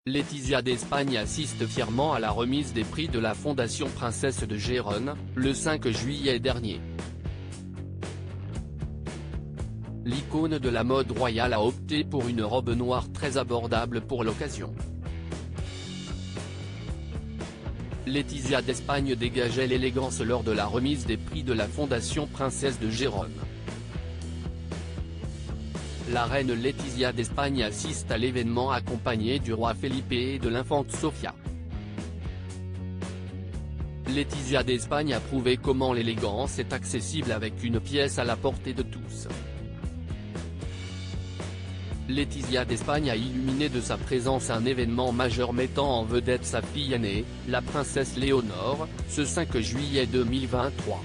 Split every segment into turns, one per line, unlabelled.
Laetitia d'Espagne assiste fièrement à la remise des prix de la Fondation Princesse de Gérone, le 5 juillet dernier. L'icône de la mode royale a opté pour une robe noire très abordable pour l'occasion. Laetitia d'Espagne dégageait l'élégance lors de la remise des prix de la Fondation Princesse de Gérone. La reine Laetitia d'Espagne assiste à l'événement accompagnée du roi Felipe et de l'infante Sofia. Laetitia d'Espagne a prouvé comment l'élégance est accessible avec une pièce à la portée de tous. Laetitia d'Espagne a illuminé de sa présence un événement majeur mettant en vedette sa fille aînée, la princesse Léonore, ce 5 juillet 2023.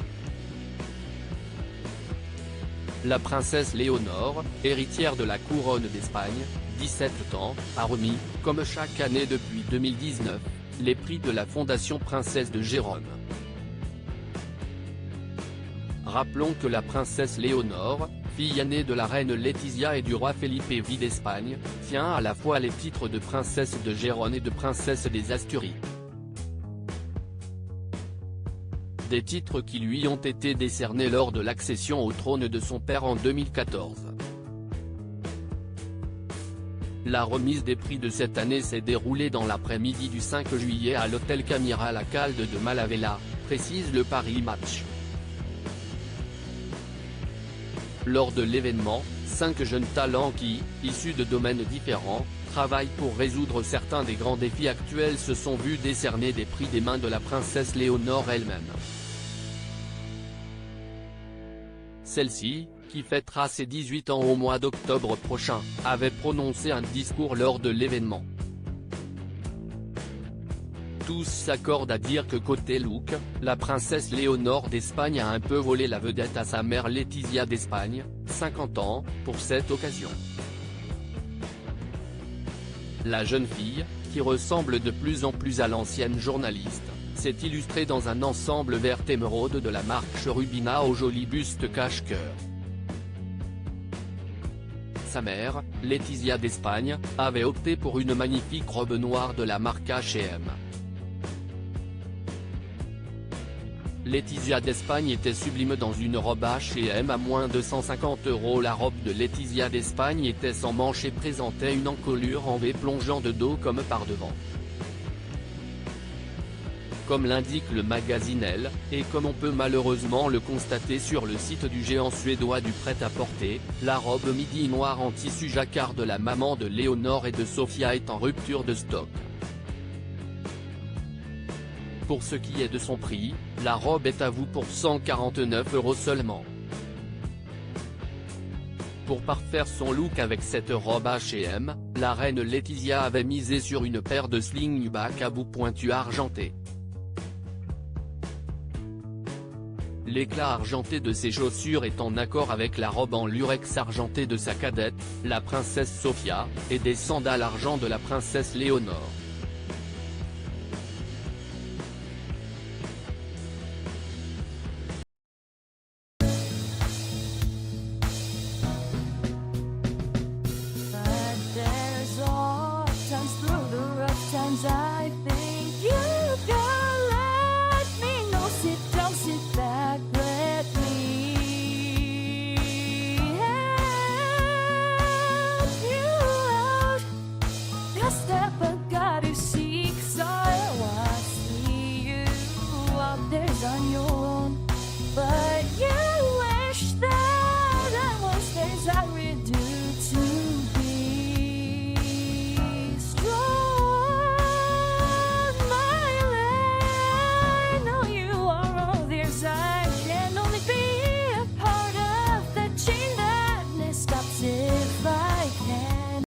La princesse Léonore, héritière de la couronne d'Espagne, 17 ans, a remis, comme chaque année depuis 2019, les prix de la Fondation Princesse de Gérone. Rappelons que la princesse Léonore, fille aînée de la reine Laetitia et du roi Felipe V d'Espagne, tient à la fois les titres de princesse de Gérone et de princesse des Asturies. Des titres qui lui ont été décernés lors de l'accession au trône de son père en 2014. La remise des prix de cette année s'est déroulée dans l'après-midi du 5 juillet à l'hôtel Camira La Calde de Malavella, précise le Paris Match. Lors de l'événement, 5 jeunes talents qui, issus de domaines différents, travaillent pour résoudre certains des grands défis actuels se sont vus décerner des prix des mains de la princesse Léonore elle-même. Celle-ci, qui fêtera ses 18 ans au mois d'octobre prochain, avait prononcé un discours lors de l'événement. Tous s'accordent à dire que côté look, la princesse Léonore d'Espagne a un peu volé la vedette à sa mère Laetitia d'Espagne, 50 ans, pour cette occasion. La jeune fille, qui ressemble de plus en plus à l'ancienne journaliste, s'est illustrée dans un ensemble vert émeraude de la marque Cherubina au joli buste cache-cœur. Sa mère, Laetitia d'Espagne, avait opté pour une magnifique robe noire de la marque H&M. Laetitia d'Espagne était sublime dans une robe H&M à moins de 150 €. La robe de Laetitia d'Espagne était sans manches et présentait une encolure en V plongeant de dos comme par devant. Comme l'indique le magazine Elle, et comme on peut malheureusement le constater sur le site du géant suédois du prêt-à-porter, la robe midi noire en tissu jacquard de la maman de Léonore et de Sofia est en rupture de stock. Pour ce qui est de son prix, la robe est à vous pour 149 € seulement. Pour parfaire son look avec cette robe H&M, la reine Laetitia avait misé sur une paire de slingback à bout pointu argenté. L'éclat argenté de ses chaussures est en accord avec la robe en lurex argenté de sa cadette, la princesse Sofia, et des sandales argent de la princesse Léonore.